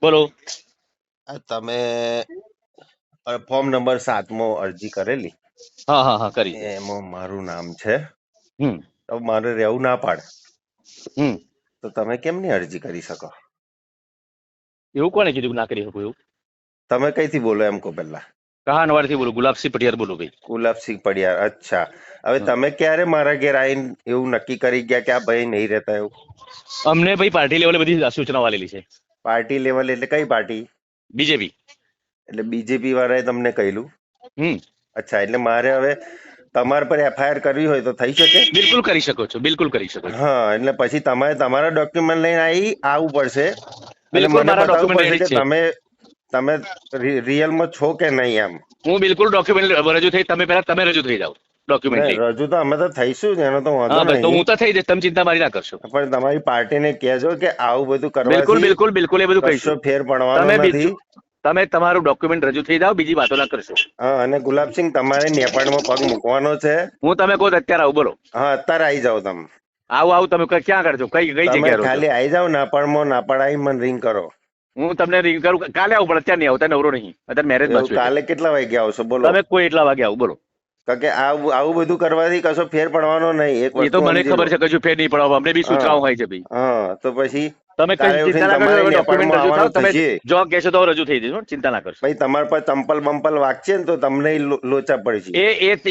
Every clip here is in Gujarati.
બોલો. તમે ફોર્મ નંબર 7 અરજી કરેલી, હા હા હા, કરી છે. એમાં મારું નામ છે. હમ તો મારે રહેવું ના પાડે હમ તો તમે કેમની અરજી કરી શકો? એવું કોને કીધું કે ના કરી શકું એવું? તમે કઈથી બોલો એમ કહો પેલા? કહાનવાડથી બોલું, ગુલાબસિંહ પટિયાર બોલું ભાઈ. ગુલાબસિંહ પડિયાર. અચ્છા, હવે હા. તમે ક્યારે મારા ઘેર આવીને એવું નક્કી કરી ગયા કે આ ભાઈ નહીં રહેતા એવું? અમને ભાઈ પાર્ટી લેવલે બધી સૂચનાઓ આલેલી છે. પાર્ટી લેવલ એટલે કઈ પાર્ટી? બીજેપી. એટલે બીજેપી વાળાએ તમને કહ્યું? હમ અચ્છા, એટલે મારે હવે તમારા પર એફઆઈઆર કરવી હોય તો થઈ શકે? બિલકુલ કરી શકો છો, બિલકુલ કરી શકો છો. હા, એટલે પછી તમારે તમારા ડોક્યુમેન્ટ લઈને આવવું પડશે અને બિલકુલ મને મારા બતાવવું ડોક્યુમેન્ટ પડશે રેડી કે જ છે. તમે તમે રિયલમાં છો કે નહીં એમ. હું બિલકુલ ડોક્યુમેન્ટ રજૂ થઈ, તમે પહેલા તમે રજૂ થઈ જાઓ ડોક્યુમેન્ટ લઈ. રજૂ તો અમે તો થઈશું જ, એનો તો વાંધો હા બસ, તો નહીં. હું તો થઈ જઈશ, તમે ચિંતા મારી ના કરશો. પણ તમારી પાર્ટીને કહેજો કે આવું બધું બિલકુલ કરવાથી બિલકુલ બિલકુલ એ બધું કશો કહીશું. ફેર પડવાનો તમે નથી. તમે તમારું ડોક્યુમેન્ટ રજૂ થઈ જાઓ, બીજી વાતો ના કરશો. હા, અને ગુલાબસિંહ તમારે નેપાળમાં પગ મૂકવાનો છે. હું તમે કહો તો અત્યારે આવું, બોલો. હા, અત્યારે આવી જાઓ તમે. આવું આવું તમે ક્યાં કરજો, કઈ કઈ તમે જગ્યાએ રહો છો? ખાલી આવી જાઓ નાપાડમાં, નાપાડ આવી મને રિંગ કરો. હું તમને રિંગ કરું, કાલે આવું, પણ અત્યારે નહીં આવું, અત્યારે નવરો નહીં, અત્યારે મેરેજમાં એવું છું એટલે. કાલે કેટલા વાગે આવશો બોલો? તમે કોઈ એટલા વાગે આવું, બોલો. કારણ કે આવું બધું કરવાથી કશો ફેર પડવાનો નહીં, એક એ તો વસ્તુ મને સમજી ખબર લો. છે, કશું ફેર નહીં પડવા, અમને બી હા સૂચનાઓ હોય છે ભાઈ. હા, તો પછી તમે કઈ કાલે ચિંતા ઉઠીને ના કરશો, તમારે હવે ડોક્યુમેન્ટ નેપાળમાં રજૂ થાવ, આવવાનું તમે થશે. જો કહેશો તો રજૂ થઈ જઈશું, ચિંતા ના કરશો. પછી તમારા પર ચંપલ બંપલ વાગશે ને તો તમને લોચા પડશે.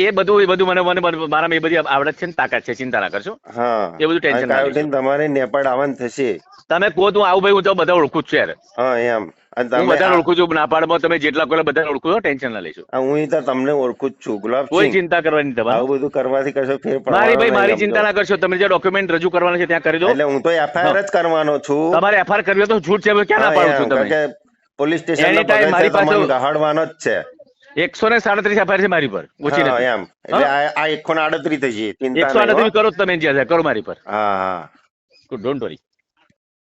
એ બધું મને મારામાં એ બધી આવડત છે ને તાકાત છે, ચિંતા ના કરશો. હા, એ બધું અને ટેન્શન ના કાલે લેશો. ઉઠીને તમારે નેપાળ આવવાનું થશે. તમે કહો તો આવું ભાઈ, હું તો બધા ઓળખું જ છું યાર. હા એમ. અને હું તમે બધાને ઓળખું છું, નાપાડમાં તમે જેટલા કોઈ બધાને ઓળખું છો, ટેન્શન ના લેશો. હું તો તમને ઓળખું જ છું કોઈ ગુલાબસિંહ. ચિંતા કરવાની તમારે. આવું બધું કરવાથી કશો ફેર મારી પડવાનો ભાઈ નહીં મારી સમજો. ચિંતા ના કરશો, તમે જે ડોક્યુમેન્ટ રજૂ કરવાના છે ત્યાં કરી દો. એટલે હું તો એફઆઈઆર જ કરવાનો છું. તમારે એફઆઈઆર કરવી હોય તો છૂટ છે, ક્યાં ના હા પાડું છું એમ, તમે. કારણ કે પોલીસ સ્ટેશન એની ના ટાઈમ પગથિયે મારી પાસે તમને ગહાડવાનો જ છે. 137 એફઆઈઆર છે મારી પર, ઓછી હા નથી. એમ, એટલે આ 138 થશે, ચિંતા નહીં હો. 138 કરો તમે, જ્યાં કરો મારી પર. હા હા. Don't worry.